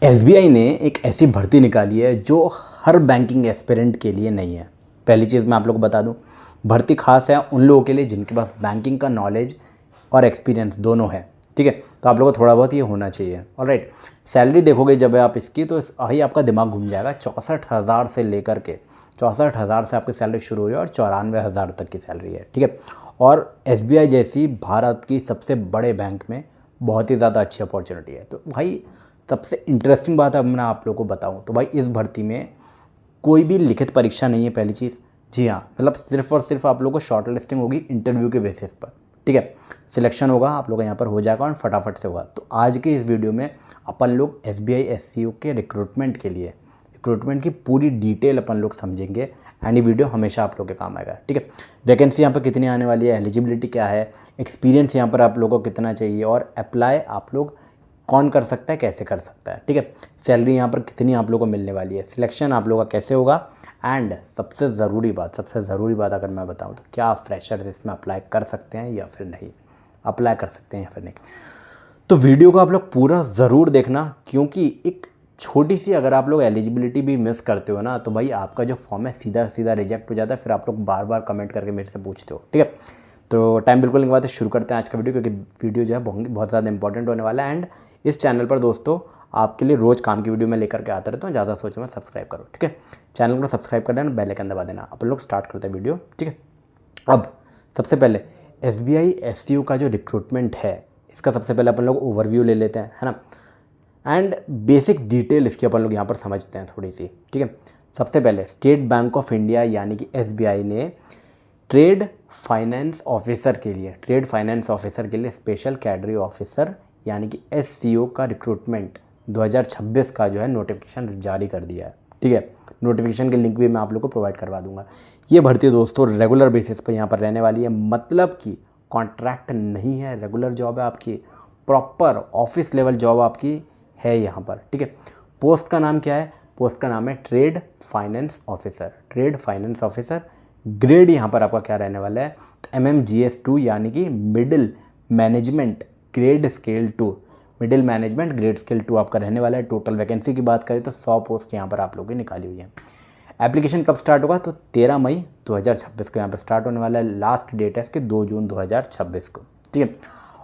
SBI ने एक ऐसी भर्ती निकाली है जो हर बैंकिंग एस्पिरेंट के लिए नहीं है। पहली चीज़ मैं आप लोग को बता दूं, भर्ती खास है उन लोगों के लिए जिनके पास बैंकिंग का नॉलेज और एक्सपीरियंस दोनों है। ठीक है, तो आप लोगों को थोड़ा बहुत ये होना चाहिए। ऑलराइट, सैलरी देखोगे जब आप इसकी तो ही आपका दिमाग घूम जाएगा। 64,000 से लेकर के 64,000 से आपकी सैलरी शुरू हुई है और 94,000 तक की सैलरी है। ठीक है, और एसबीआई जैसी भारत की सबसे बड़े बैंक में बहुत ही ज़्यादा अच्छी अपॉर्चुनिटी है। तो भाई सबसे इंटरेस्टिंग बात अब मैं आप लोगों को बताऊं तो भाई इस भर्ती में कोई भी लिखित परीक्षा नहीं है। पहली चीज़, जी हाँ, मतलब सिर्फ और सिर्फ आप लोगों को शॉर्ट लिस्टिंग होगी इंटरव्यू के बेसिस पर। ठीक है, सिलेक्शन होगा आप लोग का यहाँ पर हो जाएगा और फटाफट से होगा। तो आज के इस वीडियो में अपन लोग एसबीआई एससीओ के रिक्रूटमेंट के लिए रिक्रूटमेंट की पूरी डिटेल अपन लोग समझेंगे एंड ये वीडियो हमेशा आप लोग के काम आएगा। ठीक है, वैकेंसी यहाँ पर कितनी आने वाली है, एलिजिबिलिटी क्या है, एक्सपीरियंस यहाँ पर आप लोगों को कितना चाहिए और अप्लाई आप लोग कौन कर सकता है, कैसे कर सकता है। ठीक है, सैलरी यहाँ पर कितनी आप लोगों को मिलने वाली है, सिलेक्शन आप लोगों का कैसे होगा एंड सबसे ज़रूरी बात अगर मैं बताऊँ तो क्या फ्रेशर्स इसमें अप्लाई कर सकते हैं या फिर नहीं, अप्लाई कर सकते हैं या फिर नहीं। तो वीडियो को आप लोग पूरा ज़रूर देखना, क्योंकि एक छोटी सी अगर आप लोग एलिजिबिलिटी भी मिस करते हो ना तो भाई आपका जो फॉर्म है सीधा सीधा रिजेक्ट हो जाता है। फिर आप लोग बार बार कमेंट करके मेरे से पूछते हो। ठीक है, तो टाइम बिल्कुल नहीं बात है, शुरू करते हैं आज का वीडियो, क्योंकि वीडियो जो है बहुत ज़्यादा इंपॉर्टेंट होने वाला है। एंड इस चैनल पर दोस्तों आपके लिए रोज़ काम की वीडियो मैं लेकर के आता रहता हूँ, ज़्यादा सोचो मत, सब्सक्राइब करो। ठीक है, चैनल को सब्सक्राइब कर देना, बेल आइकन दबा देना। अपन लोग स्टार्ट करते हैं वीडियो। ठीक है, अब सबसे पहले एसबीआई एससीओ का जो रिक्रूटमेंट है इसका सबसे पहले अपन लोग ओवरव्यू ले लेते हैं, है ना, एंड बेसिक डिटेल इसकी अपन लोग यहाँ पर समझते हैं थोड़ी सी। ठीक है, सबसे पहले स्टेट बैंक ऑफ इंडिया यानी कि एसबीआई ने ट्रेड फाइनेंस ऑफिसर के लिए स्पेशल कैडरी ऑफिसर यानी कि एससीओ का रिक्रूटमेंट 2026 का जो है नोटिफिकेशन जारी कर दिया है। ठीक है, नोटिफिकेशन के लिंक भी मैं आप लोग को प्रोवाइड करवा दूंगा। ये भर्ती दोस्तों रेगुलर बेसिस पर यहाँ पर रहने वाली है, मतलब कि कॉन्ट्रैक्ट नहीं है, रेगुलर जॉब है आपकी, प्रॉपर ऑफिस लेवल जॉब आपकी है यहाँ पर। ठीक है, पोस्ट का नाम क्या है, पोस्ट का नाम है ट्रेड फाइनेंस ऑफिसर। ग्रेड यहाँ पर आपका क्या रहने वाला है, MMGS2 यानी कि मिडिल मैनेजमेंट ग्रेड स्केल 2 आपका रहने वाला है। टोटल वैकेंसी की बात करें तो 100 पोस्ट यहाँ पर आप लोगों की निकाली हुई है। एप्लीकेशन कब स्टार्ट होगा तो 13 मई 2026 को यहाँ पर स्टार्ट होने वाला है। लास्ट डेट है इसके 2 जून 2026 को। ठीक है,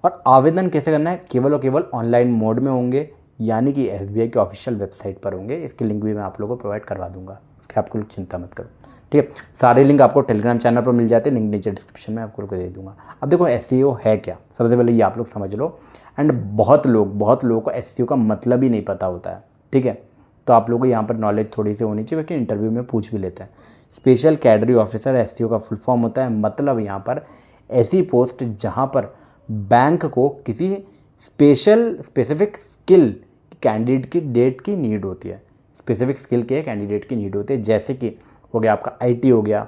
और आवेदन कैसे करना है, केवल और केवल ऑनलाइन मोड में होंगे, यानी कि एसबीआई के ऑफिशियल वेबसाइट पर होंगे। इसकी लिंक भी मैं आप लोगों को प्रोवाइड करवा दूंगा, उसके आपको चिंता मत करो। ठीक है, सारे लिंक आपको टेलीग्राम चैनल पर मिल जाते हैं, लिंक नीचे डिस्क्रिप्शन में आपको दे दूंगा। अब देखो एसईओ है क्या, सबसे पहले ये आप लोग समझ लो। एंड बहुत लोगों को एसईओ का मतलब ही नहीं पता होता है। ठीक है, तो आप लोगों को यहाँ पर नॉलेज थोड़ी सी होनी चाहिए, क्योंकि इंटरव्यू में पूछ भी लेते हैं। स्पेशल कैडरी ऑफिसर एसईओ का फुल फॉर्म होता है, मतलब यहाँ पर ऐसी पोस्ट जहाँ पर बैंक को किसी स्पेसिफिक स्किल कैंडिडेट की डेट की नीड होती है। स्पेसिफिक स्किल के कैंडिडेट की नीड होती है, जैसे कि हो गया आपका आईटी हो गया,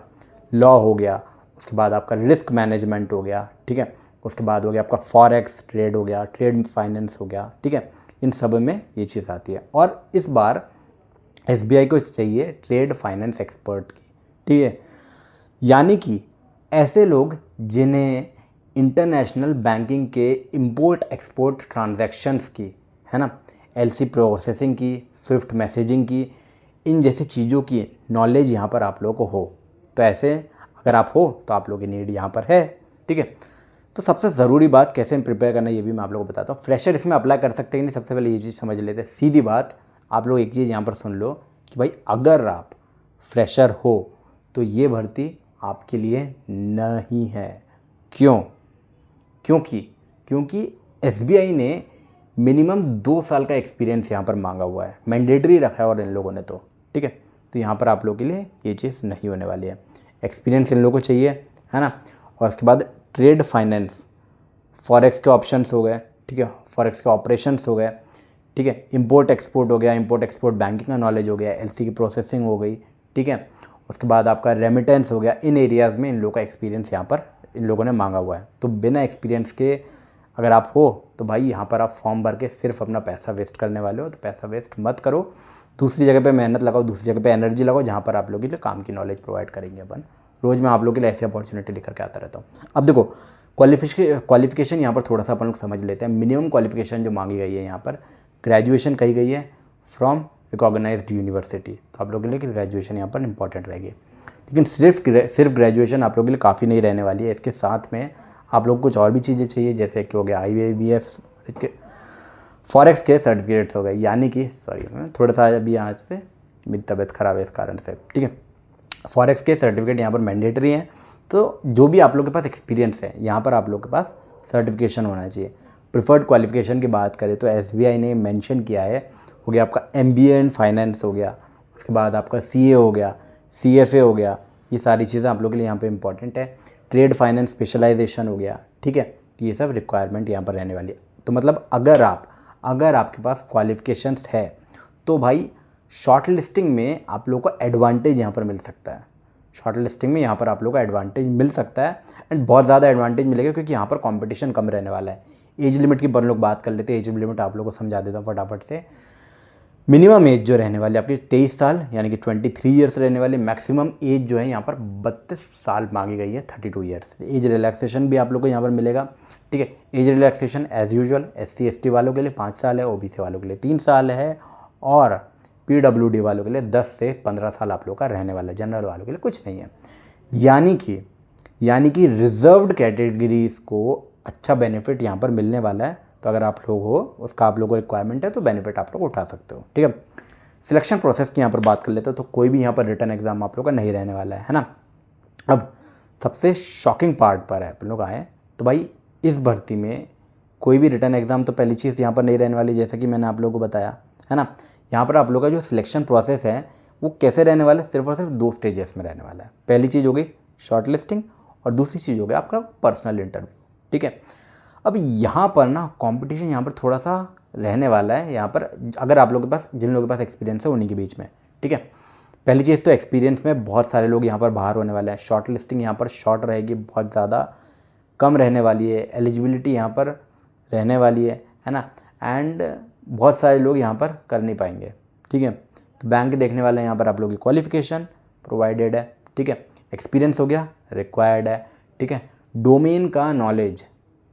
लॉ हो गया, उसके बाद आपका रिस्क मैनेजमेंट हो गया। ठीक है, उसके बाद हो गया आपका फॉरेक्स ट्रेड हो गया, ट्रेड फाइनेंस हो गया। ठीक है, इन सब में ये चीज़ आती है। और इस बार एसबीआई को चाहिए ट्रेड फाइनेंस एक्सपर्ट की। ठीक है, यानी कि ऐसे लोग जिन्हें इंटरनेशनल बैंकिंग के इंपोर्ट एक्सपोर्ट ट्रांजैक्शंस की, है ना, एलसी प्रोसेसिंग की, स्विफ्ट मैसेजिंग की, इन जैसी चीज़ों की नॉलेज यहाँ पर आप लोगों को हो। तो ऐसे अगर आप हो तो आप लोगों की नीड यहाँ पर है। ठीक है, तो सबसे ज़रूरी बात कैसे प्रिपेयर करना है ये भी मैं आप लोगों को बताता हूँ। फ्रेशर इसमें अप्लाई कर सकते हैं कि नहीं, सबसे पहले ये चीज़ समझ लेते हैं। सीधी बात, आप लोग एक चीज़ यहाँ पर सुन लो कि भाई अगर आप फ्रेशर हो तो ये भर्ती आपके लिए नहीं है। क्यों? क्योंकि एसबीआई ने मिनिमम 2 साल का एक्सपीरियंस यहाँ पर मांगा हुआ है, मैंडेटरी रखा है और इन लोगों ने तो। ठीक है, तो यहाँ पर आप लोगों के लिए ये चीज़ नहीं होने वाली है। एक्सपीरियंस इन लोगों को चाहिए, है ना। और उसके बाद ट्रेड फाइनेंस, फॉरेक्स के ऑप्शंस हो गए, ठीक है, फॉरेक्स के ऑपरेशंस हो गए, ठीक है, इंपोर्ट एक्सपोर्ट हो गया, इंपोर्ट एक्सपोर्ट बैंकिंग का नॉलेज हो गया, एलसी की प्रोसेसिंग हो गई। ठीक है, उसके बाद आपका रेमिटेंस हो गया। इन एरियाज़ में इन लोगों का एक्सपीरियंस यहाँ पर इन लोगों ने मांगा हुआ है। तो बिना एक्सपीरियंस के अगर आप हो तो भाई यहाँ पर आप फॉर्म भर के सिर्फ अपना पैसा वेस्ट करने वाले हो। तो पैसा वेस्ट मत करो, दूसरी जगह पे मेहनत लगाओ, दूसरी जगह पे एनर्जी लगाओ, जहाँ पर आप लोगों के लिए काम की नॉलेज प्रोवाइड करेंगे अपन। रोज़ मैं आप लोगों के लिए ऐसी अपॉर्चुनिटी लेकर के आता रहता हूँ। अब देखो क्वालिफिकेशन यहाँ पर थोड़ा सा अपन लोग समझ लेते हैं। मिनिमम क्वालिफिकेशन जो मांगी गई है यहाँ पर ग्रेजुएशन कही गई है, फ्रॉम रिकॉग्नाइज्ड यूनिवर्सिटी। तो आप लोगों के लिए ग्रेजुएशन यहाँ पर इंपॉर्टेंट रहेगी। लेकिन सिर्फ ग्रेजुएशन आप लोगों के लिए काफ़ी नहीं रहने वाली है। इसके साथ में आप लोग कुछ और भी चीज़ें चाहिए, जैसे कि हो गया IABF फॉरेक्स के सर्टिफिकेट्स हो गए, यानी कि थोड़ा सा अभी यहाँ पे मेरी तबीयत ख़राब है इस कारण से, ठीक है। फॉरेक्स के सर्टिफिकेट यहाँ पर मैंडेटरी हैं। तो जो भी आप लोग के पास एक्सपीरियंस है यहाँ पर आप लोग के पास सर्टिफिकेशन होना चाहिए। प्रिफर्ड क्वालिफिकेशन की बात करें तो SBI ने मेंशन किया है, हो गया आपका MBA इन फाइनेंस हो गया, उसके बाद आपका CA हो गया, CFA हो गया, ये सारी चीज़ें आप लोग के लिए यहाँ पे इंपॉर्टेंट है। ट्रेड फाइनेंस स्पेशलाइजेशन हो गया, ठीक है। ये सब रिक्वायरमेंट यहाँ पर रहने वाली है। तो मतलब अगर आपके पास क्वालिफिकेशंस है तो भाई शॉर्ट लिस्टिंग में आप लोगों को एडवांटेज यहाँ पर मिल सकता है। शॉर्ट लिस्टिंग में यहाँ पर आप लोगों को एडवांटेज मिल सकता है, एंड बहुत ज़्यादा एडवांटेज मिलेगा, क्योंकि यहाँ पर कंपटीशन कम रहने वाला है। एज लिमिट की पर लोग बात कर लेते हैं। एज लिमिट आप लोगों को समझा देता हूँ फटाफट से। मिनिमम एज जो रहने वाली आपकी 23 साल यानी कि 23 ईयर्स रहने वाली। मैक्सिमम एज जो है यहाँ पर 32 साल मांगी गई है, 32 ईयर्स। एज रिलैक्सेशन भी आप लोग को यहाँ पर मिलेगा, ठीक है। Age relaxation as usual SC/ST वालों के लिए 5 साल है, OBC वालों के लिए 3 साल है, और PWD वालों के लिए 10 से 15 साल आप लोग का रहने वाला है। जनरल वालों के लिए कुछ नहीं है। यानी कि रिजर्व्ड कैटेगरीज को अच्छा बेनिफिट यहाँ पर मिलने वाला है। तो अगर आप लोग हो, उसका आप लोगों को रिक्वायरमेंट है, तो बेनिफिट आप लोग उठा सकते हो, ठीक है। सिलेक्शन प्रोसेस की यहाँ पर बात कर लेते हो तो कोई भी यहाँ पर रिटर्न एग्जाम आप लोग का नहीं रहने वाला है ना। अब सबसे शॉकिंग पार्ट पर है आप लोग आए तो भाई इस भर्ती में कोई भी रिटर्न एग्जाम तो पहली चीज़ यहाँ पर नहीं रहने वाली, जैसा कि मैंने आप लोगों को बताया है ना। यहाँ पर आप लोग का जो सिलेक्शन प्रोसेस है वो कैसे रहने वाला है, सिर्फ और सिर्फ 2 स्टेजेस में रहने वाला है। पहली चीज़ होगी शॉर्ट लिस्टिंग और दूसरी चीज़ होगी आपका पर्सनल इंटरव्यू, ठीक है। अब यहाँ पर ना कंपटीशन यहाँ पर थोड़ा सा रहने वाला है। यहाँ पर अगर आप लोगों के पास, जिन लोगों के पास एक्सपीरियंस है उन्हीं के बीच में, ठीक है। पहली चीज़ तो एक्सपीरियंस में बहुत सारे लोग यहाँ पर बाहर होने वाले हैं। शॉर्ट लिस्टिंग यहाँ पर शॉर्ट रहेगी, बहुत ज़्यादा कम रहने वाली है। एलिजिबिलिटी यहाँ पर रहने वाली है ना। एंड बहुत सारे लोग यहाँ पर कर नहीं पाएंगे, ठीक है। तो बैंक देखने वाले हैं यहाँ पर आप लोगों की क्वालिफिकेशन प्रोवाइडेड है, ठीक है। एक्सपीरियंस हो गया रिक्वायर्ड है, ठीक है। डोमेन का नॉलेज,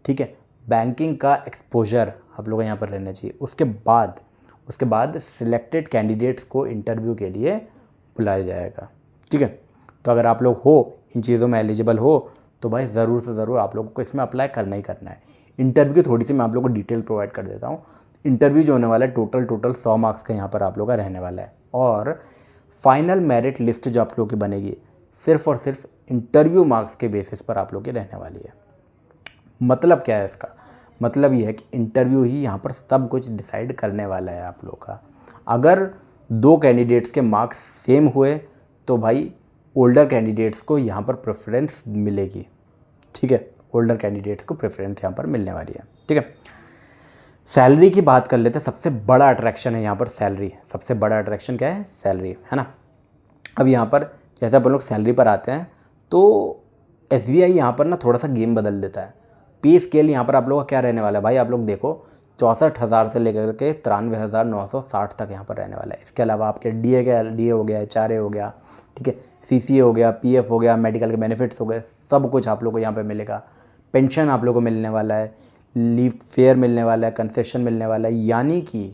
ठीक है। बैंकिंग का एक्सपोजर आप लोगों को यहाँ पर रहना चाहिए। उसके बाद सिलेक्टेड कैंडिडेट्स को इंटरव्यू के लिए बुलाया जाएगा, ठीक है। तो अगर आप लोग हो इन चीज़ों में एलिजिबल हो तो भाई ज़रूर से ज़रूर आप लोगों को इसमें अप्लाई करना ही करना है। इंटरव्यू की थोड़ी सी मैं आप लोगों को डिटेल प्रोवाइड कर देता हूँ। इंटरव्यू जो होने वाला है टोटल 100 मार्क्स का यहाँ पर आप लोगों का रहने वाला है, और फाइनल मेरिट लिस्ट जो आप लोगों की बनेगी सिर्फ और सिर्फ इंटरव्यू मार्क्स के बेसिस पर आप लोगों की रहने वाली है। मतलब क्या है इसका? मतलब ये है कि इंटरव्यू ही यहाँ पर सब कुछ डिसाइड करने वाला है आप लोग का। अगर 2 कैंडिडेट्स के मार्क्स सेम हुए तो भाई ओल्डर कैंडिडेट्स को यहाँ पर प्रेफरेंस मिलेगी, ठीक है। ओल्डर कैंडिडेट्स को प्रेफरेंस यहाँ पर मिलने वाली है, ठीक है। सैलरी की बात कर लेते हैं। सबसे बड़ा अट्रैक्शन है यहाँ पर सैलरी। सबसे बड़ा अट्रैक्शन क्या है? सैलरी, है ना। अब यहाँ पर जैसे अपन लोग सैलरी पर आते हैं तो SBI यहाँ पर ना थोड़ा सा गेम बदल देता है। पे स्केल यहाँ पर आप लोगों का क्या रहने वाला है भाई, आप लोग देखो 64,000 से लेकर के 93,960 तक यहाँ पर रहने वाला है। इसके अलावा आपके DA हो गया, HRA हो गया, ठीक है, CCA हो गया, PF हो गया, मेडिकल के बेनिफिट्स हो गए, सब कुछ आप लोग को यहाँ पे मिलेगा। पेंशन आप लोग को मिलने वाला है, लीव फेयर मिलने वाला है, कंसेशन मिलने वाला है। यानी कि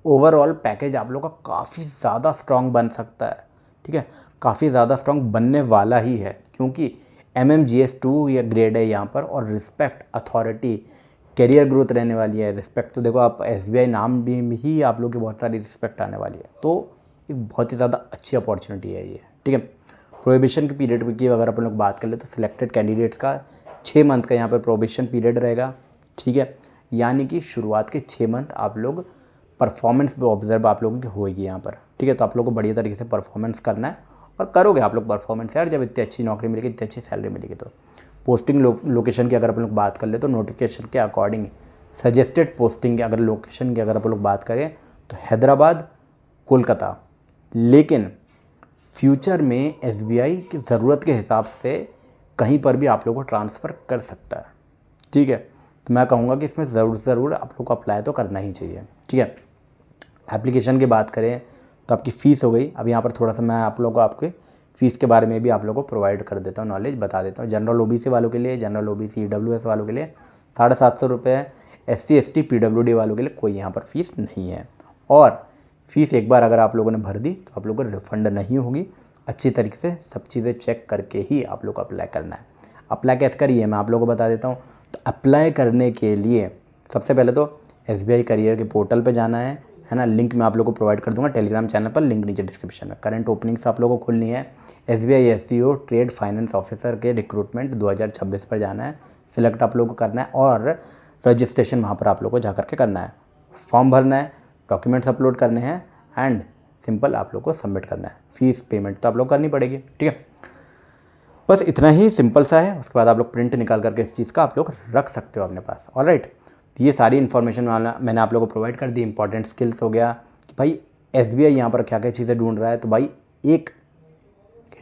ओवरऑल पैकेज आप लोग का काफ़ी ज़्यादा स्ट्रॉन्ग बन सकता है, ठीक है। काफ़ी ज़्यादा स्ट्रॉन्ग बनने वाला ही है, क्योंकि MMGS2 या ग्रेड है यहाँ पर, और रिस्पेक्ट, अथॉरिटी, करियर ग्रोथ रहने वाली है। रिस्पेक्ट तो देखो आप SBI नाम भी ही आप लोग की बहुत सारी रिस्पेक्ट आने वाली है। तो एक बहुत ही ज़्यादा अच्छी अपॉर्चुनिटी है ये, ठीक है। प्रोहिबिशन की पीरियड की अगर अपन लोग बात कर ले तो सिलेक्टेड कैंडिडेट्स का 6 मंथ का यहाँ पर प्रोहिबिशन पीरियड रहेगा, ठीक है। यानी कि शुरुआत के 6 मंथ आप लोग परफॉर्मेंस पे ऑब्जर्व आप लोगों की होगी यहाँ पर, ठीक है। तो आप लोग को बढ़िया तरीके से परफॉर्मेंस करना है, और करोगे आप लोग परफॉर्मेंस यार, जब इतनी अच्छी नौकरी मिलेगी, इतनी अच्छी सैलरी मिलेगी। तो पोस्टिंग लोकेशन की अगर अपन लोग बात कर ले तो नोटिफिकेशन के अकॉर्डिंग सजेस्टेड पोस्टिंग की अगर लोकेशन की अगर अपन लोग बात करें तो हैदराबाद, कोलकाता। लेकिन फ्यूचर में SBI की ज़रूरत के हिसाब से कहीं पर भी आप लोग को ट्रांसफ़र कर सकता है, ठीक है। तो मैं कहूँगा कि इसमें ज़रूर आप लोग को अप्लाई तो करना ही चाहिए, ठीक है। एप्लीकेशन की बात करें तो आपकी फ़ीस हो गई। अब यहाँ पर थोड़ा सा मैं आप लोगों को आपके फ़ीस के बारे में भी आप लोगों को प्रोवाइड कर देता हूँ, नॉलेज बता देता हूँ। जनरल OBC वालों के लिए, जनरल OBC EWS वालों के लिए 750 रुपये है। SC ST PWD वालों के लिए कोई यहाँ पर फ़ीस नहीं है। और फ़ीस एक बार अगर आप लोगों ने भर दी तो आप लोगों को रिफ़ंड नहीं होगी। अच्छी तरीके से सब चीज़ें चेक करके ही आप लोग को अप्लाई करना है। अप्लाई कैसे करिए मैं आप लोगों को बता देता हूँ। तो अप्लाई करने के लिए सबसे पहले तो SBI करियर के पोर्टल पे जाना है ना। लिंक मैं आप लोगों को प्रोवाइड कर दूंगा टेलीग्राम चैनल पर, लिंक नीचे डिस्क्रिप्शन में। करंट ओपनिंग्स आप लोगों को खोलनी है। SBI SCO trade finance officer के रिक्रूटमेंट 2026 पर जाना है, सिलेक्ट आप लोगों को करना है और रजिस्ट्रेशन वहाँ पर आप लोगों को जा करके करना है। फॉर्म भरना है, डॉक्यूमेंट्स अपलोड करने हैं एंड सिंपल आप लोग को सबमिट करना है। फीस पेमेंट तो आप लोग करनी पड़ेगी, ठीक है। बस इतना ही सिंपल सा है। उसके बाद आप लोग प्रिंट निकाल करके इस चीज़ का आप लोग रख सकते हो अपने पास। ऑलराइट, तो ये सारी इन्फॉर्मेशन मैंने आप लोगों को प्रोवाइड कर दी। इंपॉर्टेंट स्किल्स हो गया कि भाई SBI यहाँ पर क्या क्या चीज़ें ढूंढ रहा है। तो भाई एक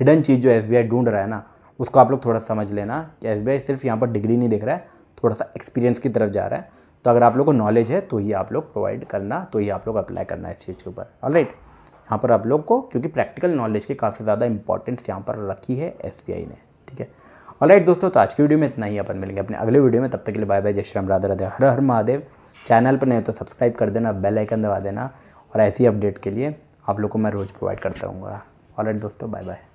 हिडन चीज़ जो SBI ढूंढ रहा है ना, उसको आप लोग थोड़ा समझ लेना कि SBI सिर्फ यहाँ पर डिग्री नहीं देख रहा है, थोड़ा सा एक्सपीरियंस की तरफ जा रहा है। तो अगर आप लोग को नॉलेज है तो ही आप लोग प्रोवाइड करना, तो ही आप लोग अप्लाई करना है इस चीज़ के ऊपर। ऑलराइट, यहाँ पर आप लोग को क्योंकि प्रैक्टिकल नॉलेज की काफ़ी ज़्यादा इंपॉर्टेंस यहाँ पर रखी है SBI ने, ठीक है। ऑलराइट दोस्तों, तो आज की वीडियो में इतना ही। अपन मिलेंगे अपने अगले वीडियो में, तब तक के लिए बाय बाय, जय श्री राम, राधे राधे, हर हर महादेव। चैनल पर नहीं तो सब्सक्राइब कर देना, बेल आइकन दबा देना और ऐसी अपडेट के लिए आप लोग को मैं रोज़ प्रोवाइड करता रहूँगा। ऑलराइट दोस्तों, बाय बाय।